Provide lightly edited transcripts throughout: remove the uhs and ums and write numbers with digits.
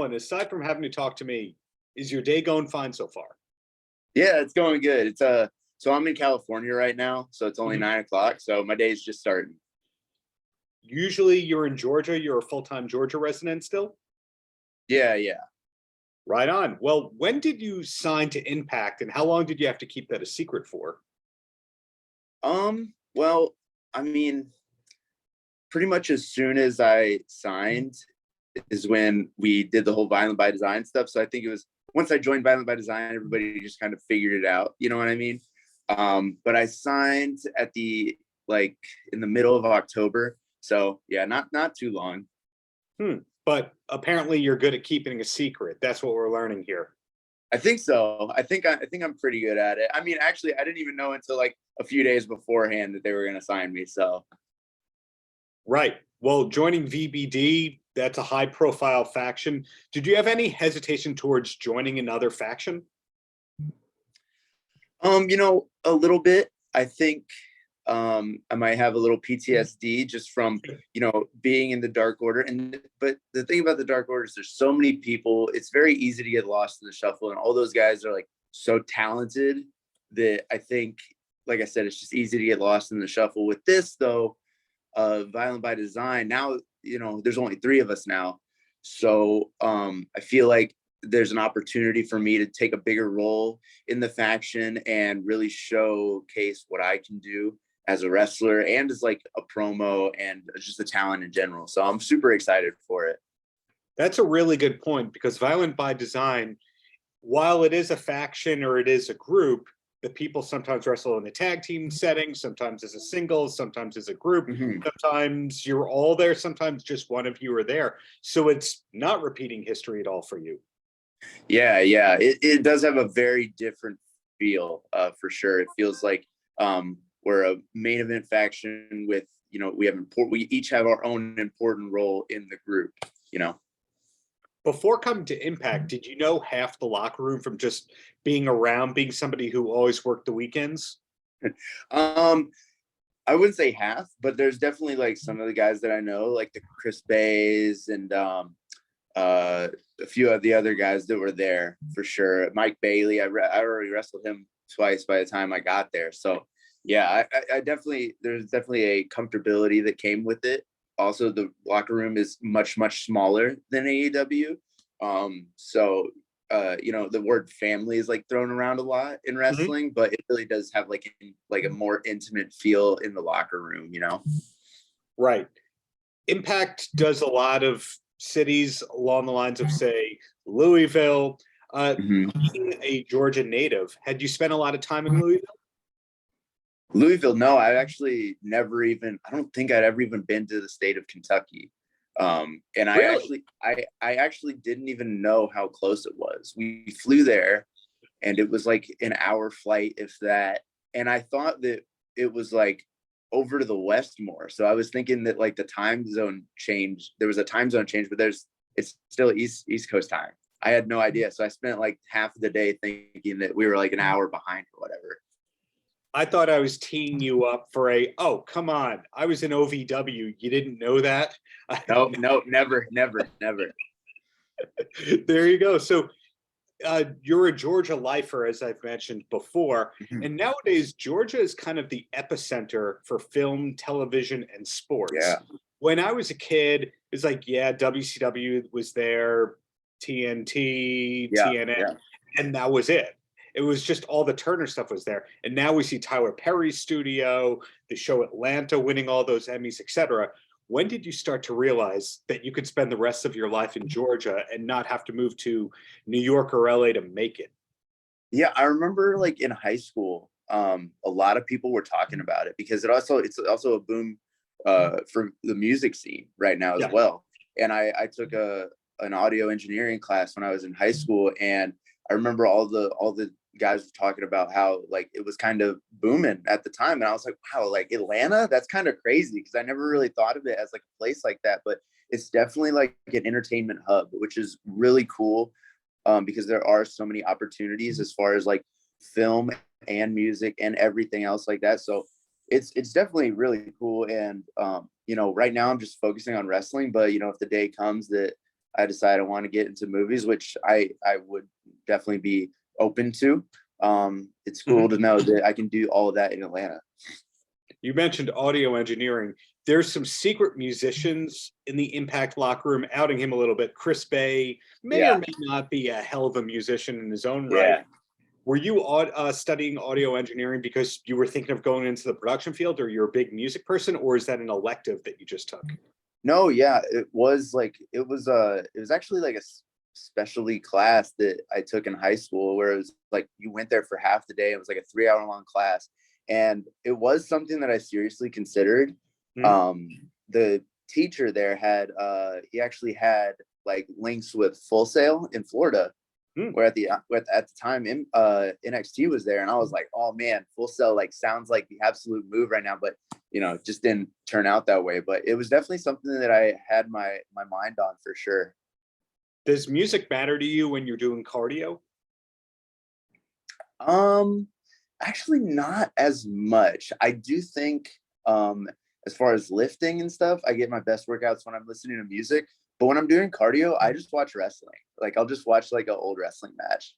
And aside from having to talk to me, is your day going fine so far? Yeah, it's going good. So I'm in California right now, so it's only Mhm. 9 o'clock. So my day's just starting. Usually you're in Georgia, you're a full-time Georgia resident still? Yeah, yeah. Right on. Well, when did you sign to Impact and how long did you have to keep that a secret for? Well, I mean, pretty much as soon as I signed is when we did the whole Violent by Design stuff. So I think it was once I joined Violent by Design, everybody just kind of figured it out. You know what I mean? But I signed at the like in the middle of October. So yeah, not too long. Hmm. But apparently you're good at keeping a secret. That's what we're learning here. I think so. I think I'm pretty good at it. I mean, actually, I didn't even know until like a few days beforehand that they were going to sign me. So Right. Well, joining VBD, that's a high profile faction. Did you have any hesitation towards joining another faction? a little bit. I think I might have a little PTSD just from being in the Dark Order. But the thing about the Dark Order is there's so many people. It's very easy to get lost in the shuffle, and all those guys are like so talented that I think, like I said, it's just easy to get lost in the shuffle. With this though, Violent by Design, now there's only three of us now, so I feel like there's an opportunity for me to take a bigger role in the faction and really showcase what I can do as a wrestler and as like a promo and just a talent in general. So I'm super excited for it. That's a really good point because Violent by Design, while it is a faction or it is a group, the people sometimes wrestle in a tag team setting, sometimes as a single, sometimes as a group, Mhm. sometimes you're all there, sometimes just one of you are there. So it's not repeating history at all for you. Yeah. It does have a very different feel, for sure. It feels like we're a main event faction with, we each have our own important role in the group. Before coming to Impact, did you know half the locker room from just being around, being somebody who always worked the weekends? Um, I wouldn't say half, but there's definitely like some of the guys that I know, like the Chris Bays and a few of the other guys that were there for sure. Mike Bailey, I already wrestled him twice by the time I got there. So yeah, I definitely, there's definitely a comfortability that came with it. Also, the locker room is much smaller than AEW. So the word family is like thrown around a lot in Mhm. wrestling, but it really does have like a more intimate feel in the locker room. Right. Impact does a lot of cities along the lines of, say, Louisville. Mhm. Being a Georgia native, had you spent a lot of time in Louisville? Louisville, no, I don't think I'd ever even been to the state of Kentucky. And Really? I actually didn't even know how close it was. We flew there and it was like an hour flight, if that. And I thought that it was like over to the west more. So I was thinking that like the time zone change, there was a time zone change, but it's still East Coast time. I had no idea. So I spent like half of the day thinking that we were like an hour behind or whatever. I thought I was teeing you up for oh, come on. I was in OVW. You didn't know that? No, never. There you go. So you're a Georgia lifer, as I've mentioned before. Mhm. And nowadays, Georgia is kind of the epicenter for film, television, and sports. Yeah. When I was a kid, it's like, yeah, WCW was there, TNT, Yeah. TNN, Yeah. and that was it. It was just all the Turner stuff was there. And now we see Tyler Perry's studio, the show Atlanta winning all those Emmys, etc. When did you start to realize that you could spend the rest of your life in Georgia and not have to move to New York or LA to make it? Yeah, I remember like in high school, a lot of people were talking about it because it's also a boom for the music scene right now as Yeah. well. And I took an audio engineering class when I was in high school, and I remember all the guys were talking about how like it was kind of booming at the time, and I was like, wow, like Atlanta, that's kind of crazy because I never really thought of it as like a place like that, but it's definitely like an entertainment hub, which is really cool, because there are so many opportunities as far as like film and music and everything else like that. So it's definitely really cool. And right now I'm just focusing on wrestling, but if the day comes that I decided I want to get into movies, which I would definitely be open to. It's cool to know that I can do all of that in Atlanta. You mentioned audio engineering. There's some secret musicians in the Impact locker room, outing him a little bit. Chris Bay may or may not be a hell of a musician in his own right. Were you studying audio engineering because you were thinking of going into the production field, or you're a big music person, or is that an elective that you just took? No, yeah, it was actually like a specialty class that I took in high school, where it was like you went there for half the day. It was like a 3-hour long class, and it was something that I seriously considered. The teacher there had he actually had like links with Full Sail in Florida, where at the time NXT was there, and I was like, oh man, Full Sail like sounds like the absolute move right now, but you know, it just didn't turn out that way. But it was definitely something that I had my mind on for sure. Does music matter to you when you're doing cardio? Actually not as much. I do think as far as lifting and stuff, I get my best workouts when I'm listening to music. But when I'm doing cardio, I just watch wrestling. Like I'll just watch like an old wrestling match.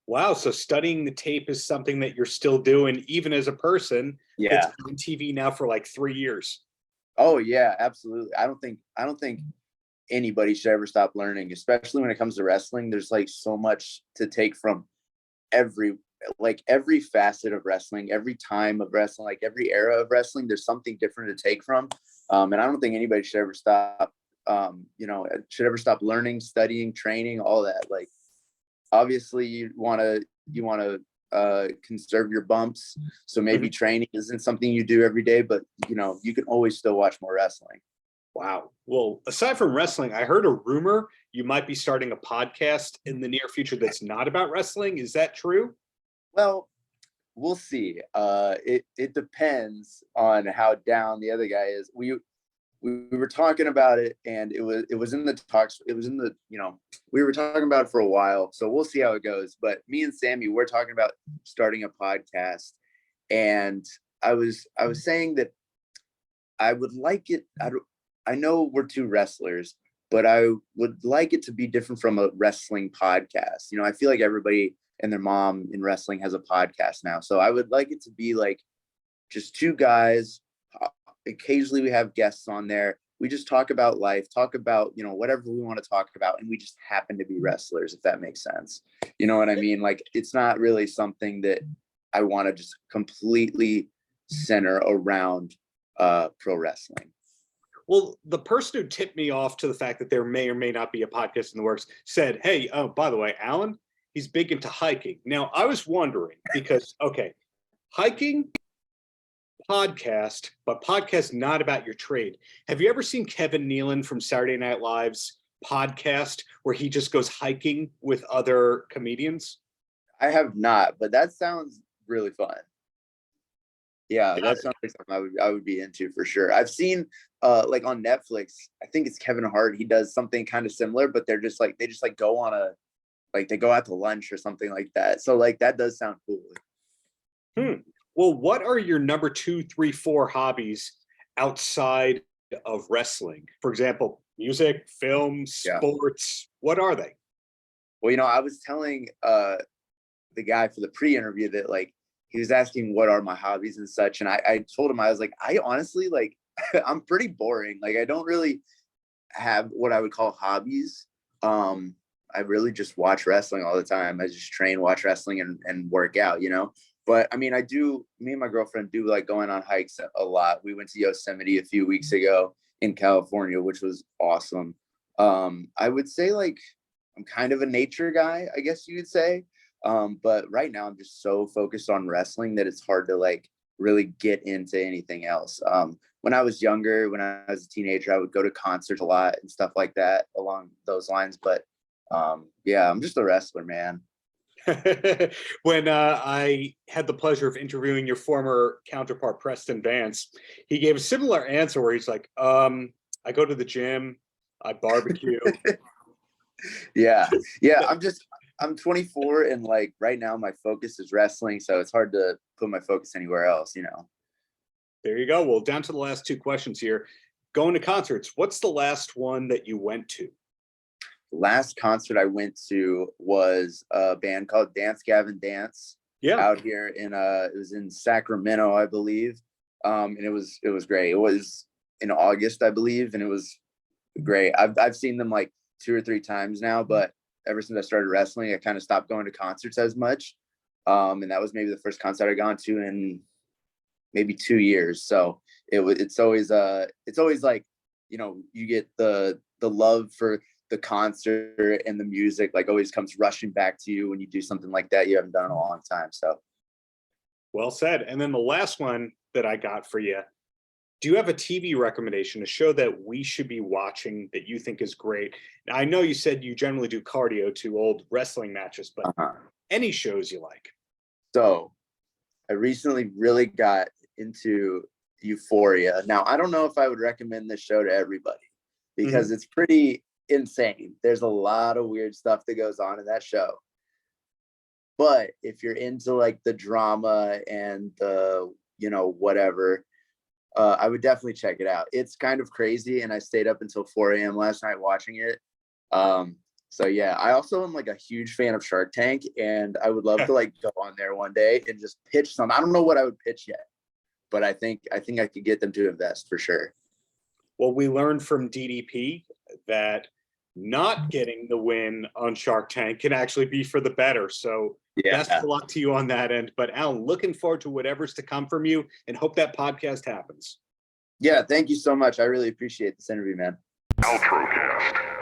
Wow. So studying the tape is something that you're still doing, even as a person. Yeah. It's been on TV now for like 3 years. Oh yeah, absolutely. I don't think anybody should ever stop learning, especially when it comes to wrestling. There's like so much to take from every facet of wrestling, every time of wrestling, like every era of wrestling. There's something different to take from. And I don't think anybody should ever stop learning, studying, training, all that. Like obviously you want to conserve your bumps, so maybe training isn't something you do every day, but you know, you can always still watch more wrestling. Wow. Well, aside from wrestling, I heard a rumor you might be starting a podcast in the near future that's not about wrestling. Is that true? Well, we'll see. It depends on how down the other guy is. We were talking about it, and it was in the talks. It was in the, you know, we were talking about it for a while. So we'll see how it goes. But me and Sammy, we're talking about starting a podcast, and I was saying that I would like it. I know we're two wrestlers, but I would like it to be different from a wrestling podcast. You know, I feel like everybody and their mom in wrestling has a podcast now. So I would like it to be like just two guys. Occasionally we have guests on there. We just talk about life, talk about, you know, whatever we want to talk about. And we just happen to be wrestlers, if that makes sense. You know what I mean? Like, it's not really something that I want to just completely center around pro wrestling. Well, the person who tipped me off to the fact that there may or may not be a podcast in the works said, hey, oh, by the way, Alan, he's big into hiking. Now, I was wondering because, okay, hiking, podcast, but podcast not about your trade. Have you ever seen Kevin Nealon from Saturday Night Live's podcast where he just goes hiking with other comedians? I have not, but that sounds really fun. Yeah, that sounds like something I would be into for sure. I've seen like on Netflix, I think it's Kevin Hart. He does something kind of similar, but they just go on they go out to lunch or something like that. So like that does sound cool. Well, what are your number 2, 3, 4 hobbies outside of wrestling? For example, music, film, sports. What are they? Well, you know, I was telling the guy for the pre-interview that like he was asking what are my hobbies and such, and I told him, I was like, I honestly like I'm pretty boring. Like I don't really have what I would call hobbies. I really just watch wrestling all the time. I just train, watch wrestling, and work out, you know. But I mean, me and my girlfriend do like going on hikes a lot. We went to Yosemite a few weeks ago in California, which was awesome. I would say like I'm kind of a nature guy, I guess you could say. But right now I'm just so focused on wrestling that it's hard to like really get into anything else. When I was younger, when I was a teenager, I would go to concerts a lot and stuff like that along those lines. But yeah, I'm just a wrestler, man. When I had the pleasure of interviewing your former counterpart, Preston Vance, he gave a similar answer where he's like, I go to the gym, I barbecue. Yeah. I'm 24 and like right now my focus is wrestling. So it's hard to put my focus anywhere else, you know. There you go. Well, down to the last 2 questions here. Going to concerts, what's the last one that you went to? last concert I went to was a band called Dance Gavin Dance Yeah. out here in it was in Sacramento, I believe. And it was great. It was in August, I believe, and it was great. I've seen them like 2 or 3 times now, but ever since I started wrestling, I kind of stopped going to concerts as much. And that was maybe the first concert I gone to in maybe 2 years. So it's always like, you know, you get the love for the concert, and the music like always comes rushing back to you when you do something like that you haven't done in a long time. So Well said. And then the last one that I got for you, do you have a TV recommendation, a show that we should be watching that you think is great? Now, I know you said you generally do cardio to old wrestling matches, but any shows you like? So I recently really got into Euphoria. Now, I don't know if I would recommend this show to everybody because it's pretty insane. There's a lot of weird stuff that goes on in that show. But if you're into like the drama and the, you know, whatever, I would definitely check it out. It's kind of crazy, and I stayed up until 4 a.m. last night watching it. So yeah, I also am like a huge fan of Shark Tank, and I would love to like go on there one day and just pitch some. I don't know what I would pitch yet, but I think I could get them to invest for sure. Well, we learned from DDP that not getting the win on Shark Tank can actually be for the better. So best of luck to you on that end. But Alan, looking forward to whatever's to come from you, and hope that podcast happens. Yeah, thank you so much. I really appreciate this interview, man. Paltrocast.